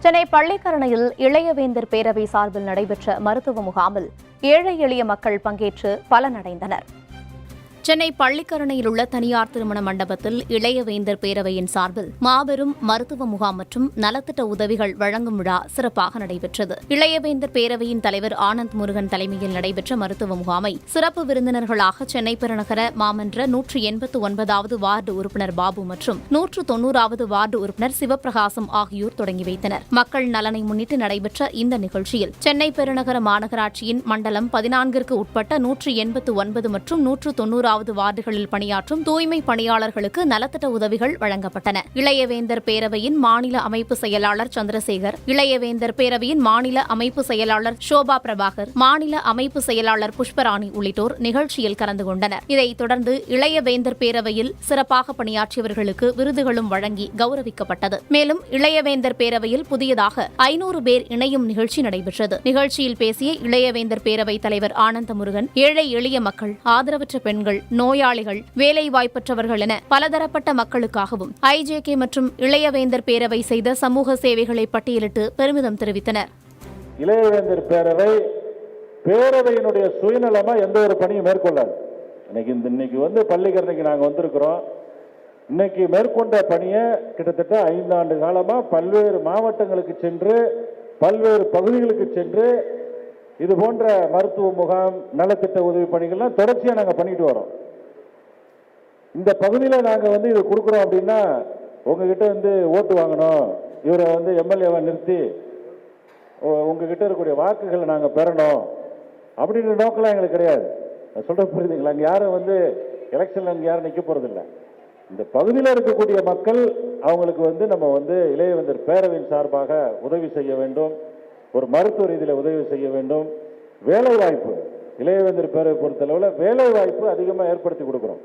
சென்னை பள்ளிக்கரணையில் இளையவேந்தர் பேரவை சார்பில் நடைபெற்ற மருத்துவ முகாமில் ஏழை எளிய மக்கள் பங்கேற்று பலனடைந்தனர். சென்னை பள்ளிக்கரணையில் உள்ள தனியார் திருமண மண்டபத்தில் இளையவேந்தர் பேரவையின் சார்பில் மாபெரும் மருத்துவ முகாம் மற்றும் நலத்திட்ட உதவிகள் வழங்கும் விழா சிறப்பாக நடைபெற்றது. இளையவேந்தர் பேரவையின் தலைவர் ஆனந்த் முருகன் தலைமையில் நடைபெற்ற மருத்துவ முகாமை சிறப்பு விருந்தினர்களாக சென்னை பெருநகர மாமன்ற 189வது வார்டு உறுப்பினர் பாபு மற்றும் 190வது வார்டு உறுப்பினர் சிவபிரகாசம் ஆகியோர் தொடங்கி வைத்தனர். மக்கள் நலனை முன்னிட்டு நடைபெற்ற இந்த நிகழ்ச்சியில் சென்னை பெருநகர மாநகராட்சியின் மண்டலம் 14ற்கு உட்பட்ட 189 மற்றும் 190வது வார்டுகளில் பணியாற்றும் தூய்மை பணியாளர்களுக்கு நலத்திட்ட உதவிகள் வழங்கப்பட்டன. இளையவேந்தர் பேரவையின் மாநில அமைப்பு செயலாளர் சந்திரசேகர், இளையவேந்தர் பேரவையின் மாநில அமைப்பு செயலாளர் ஷோபா பிரபாகர், மாநில அமைப்பு செயலாளர் புஷ்பராணி உள்ளிட்டோர் நிகழ்ச்சியில் கலந்து கொண்டனர். இதைத் தொடர்ந்து இளையவேந்தர் பேரவையில் சிறப்பாக பணியாற்றியவர்களுக்கு விருதுகளும் வழங்கி கௌரவிக்கப்பட்டது. மேலும் இளையவேந்தர் பேரவையில் புதியதாக 500 பேர் இணையும் நிகழ்ச்சி நடைபெற்றது. நிகழ்ச்சியில் பேசிய இளையவேந்தர் பேரவை தலைவர் ஆனந்த முருகன், ஏழை எளிய மக்கள், ஆதரவற்ற பெண்கள், நோயாளிகள், வேலைவாய்ப்பற்றவர்கள் என பலதரப்பட்ட மக்களுக்காகவும் ஐஜேகே மற்றும் இளையவேந்தர் பேரவை செய்த சமூக சேவைகளை பட்டியலிட்டு பெருமிதம் தெரிவித்தனர். இளையவேந்தர் பேரவையினுடைய சுயநலமா எந்த ஒரு பணியும் மேற்கொள்ளாது. இன்னைக்கு பள்ளிக்கரணைக்கு நாங்க வந்திருக்கிறோம். இன்னைக்கு மேற்கொண்ட பணியை கிட்டத்தட்ட 5 ஆண்டு காலமா பல்வேறு மாவட்டங்களுக்கு சென்று பல்வேறு பகுதிகளுக்கு சென்று இது போன்ற மருத்துவ முகாம், நலத்திட்ட உதவி பணிகள்லாம் தொடர்ச்சியா நாங்க பண்ணிட்டு வரோம். இந்த பகுதியில் நாங்க இது கொடுக்குறோம் அப்படின்னா உங்ககிட்ட ஓட்டு வாங்கணும், இவரை எம்எல்ஏவா நிறுத்தி உங்ககிட்ட இருக்கக்கூடிய வாக்குகளை நாங்க பெறணும் அப்படின்ற நோக்கெல்லாம் எங்களுக்கு கிடையாது. சொல்ற புரியுதுங்களா? அங்க யாரும் எலெக்ஷன்ல அங்க யாரும் நிக்க போறது இல்லை. இந்த பகுதியில் இருக்கக்கூடிய மக்கள் அவங்களுக்கு நம்ம இளையவேந்தர் பேரவையின் சார்பாக உதவி செய்ய வேண்டும். ஒரு மருத்துவ ரீதியில் உதவி செய்ய வேண்டும். வேலை வாய்ப்பு, இளையவேந்தர் பேரவை பொறுத்தளவில் வேலை வாய்ப்பு அதிகமாக ஏற்படுத்தி கொடுக்குறோம்.